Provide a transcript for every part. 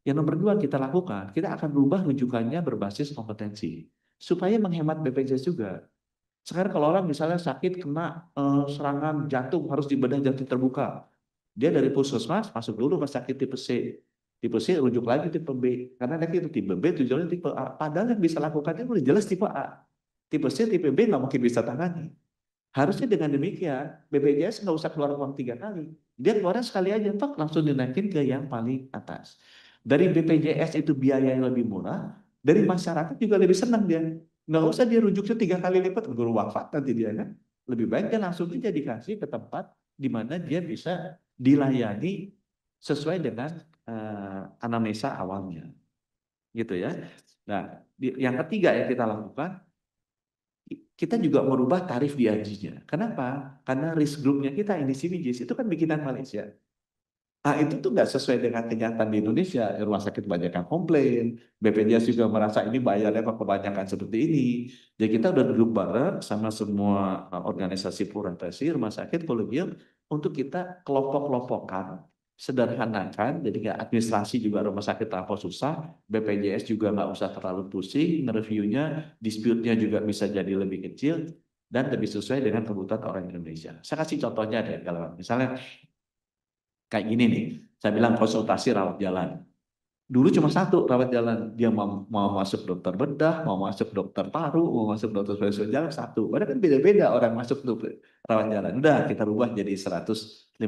Yang nomor dua kita lakukan, kita akan rubah rujukannya berbasis kompetensi supaya menghemat BPJS juga. Sekarang kalau orang misalnya sakit kena serangan jantung harus dibedah jantung terbuka, dia dari puskesmas masuk dulu ke sakit tipe C. Tipe C rujuk lagi tipe B. Karena nanti itu tipe B tujuannya tipe A. Padahal yang bisa lakukannya udah jelas tipe A. Tipe C, tipe B nggak mungkin bisa tangani. Harusnya dengan demikian, BPJS nggak usah keluar uang 3 kali. Dia keluarnya sekali aja, pak langsung dinaikin ke yang paling atas. Dari BPJS itu biaya yang lebih murah, dari masyarakat juga lebih senang dia. Nggak usah dia rujuknya 3 kali lipat, guru wafat nanti dia kan. Lebih baik dia langsung aja dikasih ke tempat di mana dia bisa dilayani sesuai dengan anamnesa awalnya. Gitu ya. Nah, yang ketiga yang kita lakukan, kita juga merubah tarif DRG-nya. Kenapa? Karena risk group-nya kita, INDC itu kan bikinan Malaysia. Nah, itu tuh nggak sesuai dengan kenyataan di Indonesia. Rumah sakit banyak yang komplain, BPJS juga merasa ini bayarnya kok kebanyakan seperti ini. Jadi kita udah duduk bareng sama semua organisasi profesi, rumah sakit, kolegium, untuk kita kelompok-kelompokkan, sederhanakan, jadi nggak administrasi juga rumah sakit terlalu susah, BPJS juga nggak usah terlalu pusing, nge-reviewnya, dispute-nya juga bisa jadi lebih kecil, dan lebih sesuai dengan kebutuhan orang Indonesia. Saya kasih contohnya deh, kalau misalnya kayak gini nih, saya bilang konsultasi rawat jalan. Dulu cuma satu rawat jalan, dia mau masuk dokter bedah, mau masuk dokter paru, mau masuk dokter spesialis jalan satu. Padahal kan beda-beda orang masuk tuh rawat jalan. Udah kita rubah jadi 159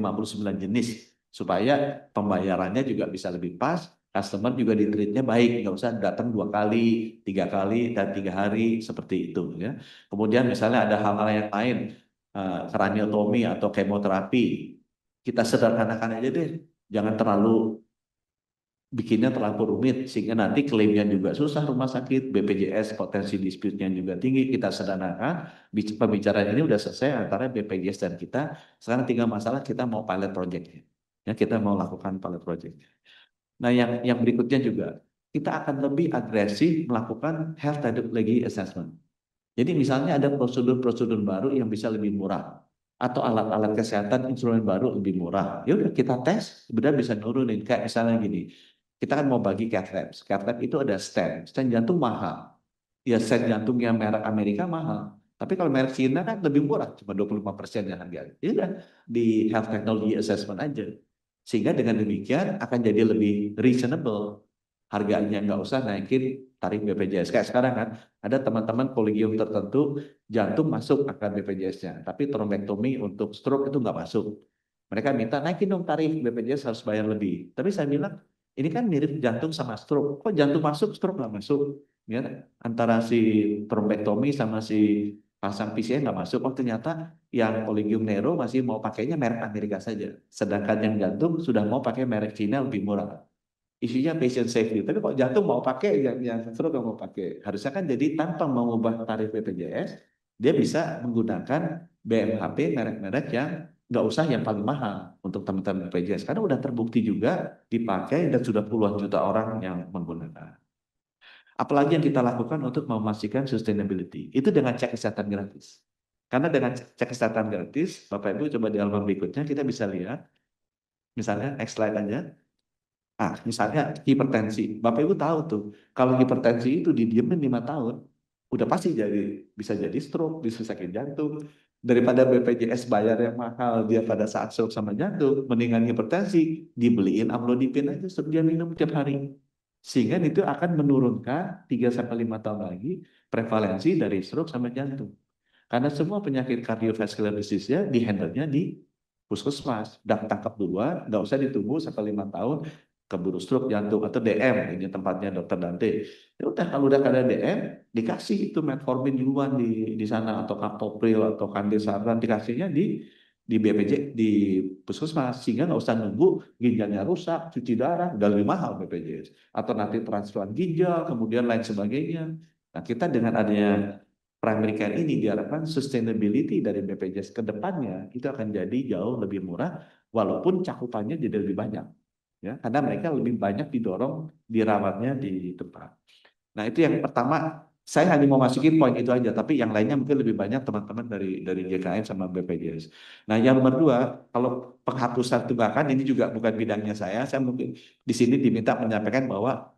jenis supaya pembayarannya juga bisa lebih pas, customer juga di-treatnya baik, nggak usah datang 2 kali, 3 kali, dan 3 hari seperti itu ya. Kemudian misalnya ada hal-hal yang lain, kraniotomi atau kemoterapi, kita sederhanakan aja deh, jangan terlalu bikinnya terlalu rumit sehingga nanti klaimnya juga susah rumah sakit, BPJS potensi dispute-nya juga tinggi. Kita sederhanakan, pembicaraan ini udah selesai antara BPJS dan kita. Sekarang tinggal masalah kita mau pilot project. Ya, kita mau lakukan pilot project. Nah, yang berikutnya juga kita akan lebih agresif melakukan health technology assessment. Jadi misalnya ada prosedur-prosedur baru yang bisa lebih murah atau alat-alat kesehatan instrumen baru lebih murah. Ya udah kita tes, sebenarnya bisa nurunin. Kayak misalnya gini, kita kan mau bagi cath lab. Cath lab itu ada stent jantung mahal. Ya stent jantung yang merek Amerika mahal. Tapi kalau merek Cina kan lebih murah, cuma 25% ya harganya. Ya udah di health technology assessment aja. Sehingga dengan demikian akan jadi lebih reasonable. Harganya nggak usah naikin tarif BPJS. Kayak sekarang kan, ada teman-teman kolegium tertentu jantung masuk akan BPJS-nya, tapi trombektomi untuk stroke itu nggak masuk. Mereka minta naikin dong tarif BPJS harus bayar lebih. Tapi saya bilang ini kan mirip jantung sama stroke. Kok jantung masuk, stroke nggak masuk? Ya, antara si trombektomi sama si pasang PCI nggak masuk. Oh ternyata yang Collegium Neuro masih mau pakainya merek Amerika saja. Sedangkan yang jantung sudah mau pakai merek Cina lebih murah. Isunya patient safety. Tapi kok jantung mau pakai, yang stroke nggak mau pakai. Harusnya kan jadi tanpa mengubah tarif BPJS, dia bisa menggunakan BMHP merek-merek yang nggak usah yang paling mahal untuk teman-teman BPJS. Karena udah terbukti juga dipakai dan sudah puluhan juta orang yang menggunakan. Apalagi yang kita lakukan untuk memastikan sustainability. Itu dengan cek kesehatan gratis. Karena dengan cek kesehatan gratis, Bapak Ibu coba di album berikutnya kita bisa lihat, misalnya next slide aja. Misalnya hipertensi. Bapak Ibu tahu tuh, kalau hipertensi itu didiemin 5 tahun, udah pasti bisa jadi stroke, bisa sakit jantung. Daripada BPJS bayar yang mahal dia pada saat stroke sama jantung, mendingan hipertensi dibeliin amlodipin aja suruh dia minum tiap hari. Sehingga itu akan menurunkan 3 sampai 5 tahun lagi prevalensi dari stroke sama jantung. Karena semua penyakit cardiovascular disease-nya dihandle-nya di puskesmas. Dan tangkap duluan, nggak usah ditunggu sampai 5 tahun keburu stroke jantung atau DM ini tempatnya dokter Dante. Ya udah kalau udah ada DM dikasih itu metformin duluan di sana atau captopril atau kandesaran dikasihnya di BPJ di puskesmas sehingga nggak usah nunggu ginjalnya rusak, cuci darah, udah lebih mahal BPJS atau nanti transplant ginjal kemudian lain sebagainya. Nah kita dengan adanya primary care ini diharapkan sustainability dari BPJS ke depannya itu akan jadi jauh lebih murah walaupun cakupannya jadi lebih banyak ya karena mereka lebih banyak didorong dirawatnya di tempat. Nah itu yang pertama Saya hanya mau masukin poin itu aja, tapi yang lainnya mungkin lebih banyak teman-teman dari JKN sama BPJS. Nah, yang nomor dua, kalau penghapusan tunggakan ini juga bukan bidangnya saya mungkin di sini diminta menyampaikan bahwa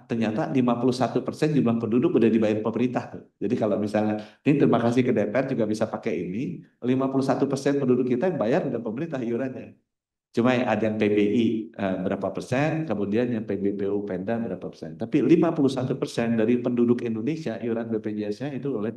ternyata 51% jumlah penduduk udah dibayar pemerintah tuh. Jadi kalau misalnya ini terima kasih ke DPR juga bisa pakai ini, 51% penduduk kita yang bayar udah pemerintah iurannya. Cuma yang ada yang PBI berapa persen, kemudian yang PBBU Pemda berapa persen. Tapi 51% dari penduduk Indonesia iuran BPJS-nya itu sudah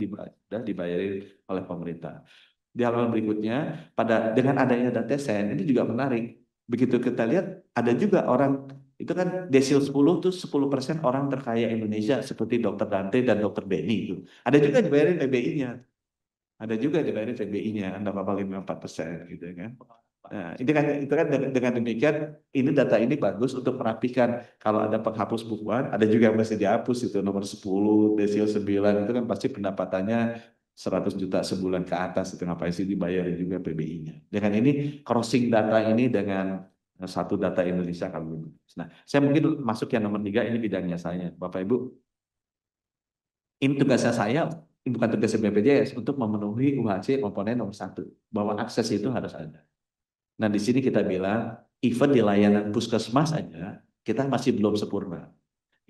dibayarin oleh pemerintah. Di halaman berikutnya, dengan adanya data sen ini juga menarik. Begitu kita lihat, ada juga orang, itu kan desil 10 tuh 10% orang terkaya Indonesia seperti Dr. Dante dan Dr. Benny itu. Ada juga dibayarin PBI-nya. Ada juga dibayarin PBI-nya, 0,54% gitu kan. Nah, itu kan dengan demikian ini data ini bagus untuk merapikan kalau ada penghapus bukuan, ada juga yang masih dihapus itu nomor 10, desil 9 itu kan pasti pendapatannya 100 juta sebulan ke atas itu ngapain sih dibayarin juga PBI-nya. Dengan ini crossing data ini dengan satu data Indonesia kalau. Nah, saya mungkin masuk yang nomor 3 ini bidangnya saya, Bapak Ibu. Ini tugasnya saya, bukan tugasnya BPJS untuk memenuhi UHC komponen nomor 1 bahwa akses itu harus ada. Nah, di sini kita bilang, even di layanan puskesmas aja, kita masih belum sempurna.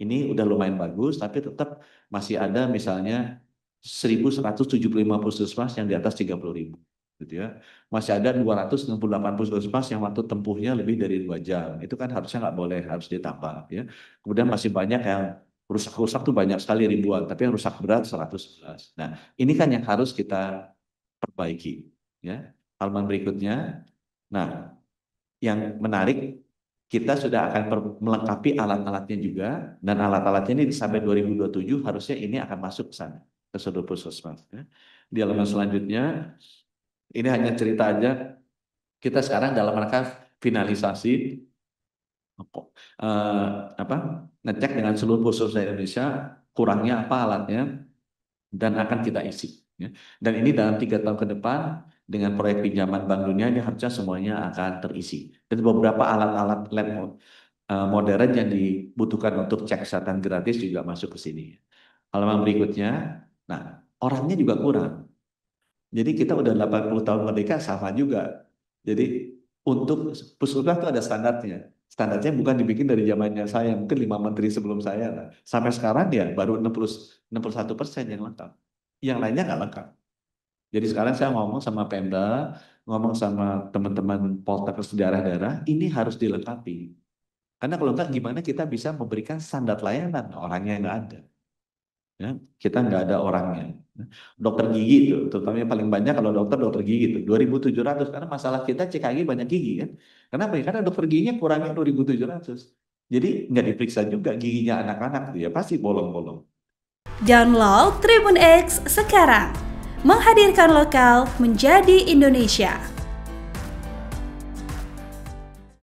Ini udah lumayan bagus, tapi tetap masih ada misalnya 1.175 puskesmas yang di atas 30.000. Gitu ya. Masih ada 268 puskesmas yang waktu tempuhnya lebih dari 2 jam. Itu kan harusnya nggak boleh, harus ditambah. Ya. Kemudian masih banyak yang rusak-rusak tuh banyak sekali ribuan, tapi yang rusak berat 111. Nah, ini kan yang harus kita perbaiki. Ya. Halaman berikutnya. Nah, yang menarik, kita sudah akan melengkapi alat-alatnya juga, dan alat-alatnya ini sampai 2027 harusnya ini akan masuk ke sana, ke seluruh puskesmas. Di halaman selanjutnya, ini hanya cerita aja, kita sekarang dalam rangka finalisasi ngecek dengan seluruh puskesmas Indonesia, kurangnya apa alatnya, dan akan kita isi. Dan ini dalam 3 tahun ke depan, dengan proyek pinjaman Bank Dunia ini harusnya semuanya akan terisi. Dan beberapa alat-alat lab modern yang dibutuhkan untuk cek kesehatan gratis juga masuk ke sini. Halaman berikutnya, nah orangnya juga kurang. Jadi kita udah 80 tahun merdeka sama juga. Jadi untuk puskesmas itu ada standarnya. Standarnya bukan dibikin dari zamannya saya, mungkin 5 menteri sebelum saya. Lah. Sampai sekarang ya baru 61% yang lengkap. Yang lainnya nggak lengkap. Jadi sekarang saya ngomong sama Pemda, ngomong sama teman-teman Poltekkes daerah-daerah, ini harus dilengkapi. Karena kalau enggak, gimana kita bisa memberikan standar layanan? Orangnya nggak ada. Ya, kita nggak ada orangnya. Dokter gigi itu, terutama yang paling banyak kalau dokter gigi itu 2.700, karena masalah kita CKG banyak gigi kan. Kenapa? Karena dokter giginya kurangnya 2.700. Jadi nggak diperiksa juga giginya anak-anak, ya pasti bolong-bolong. Download Tribun X sekarang, menghadirkan lokal menjadi Indonesia.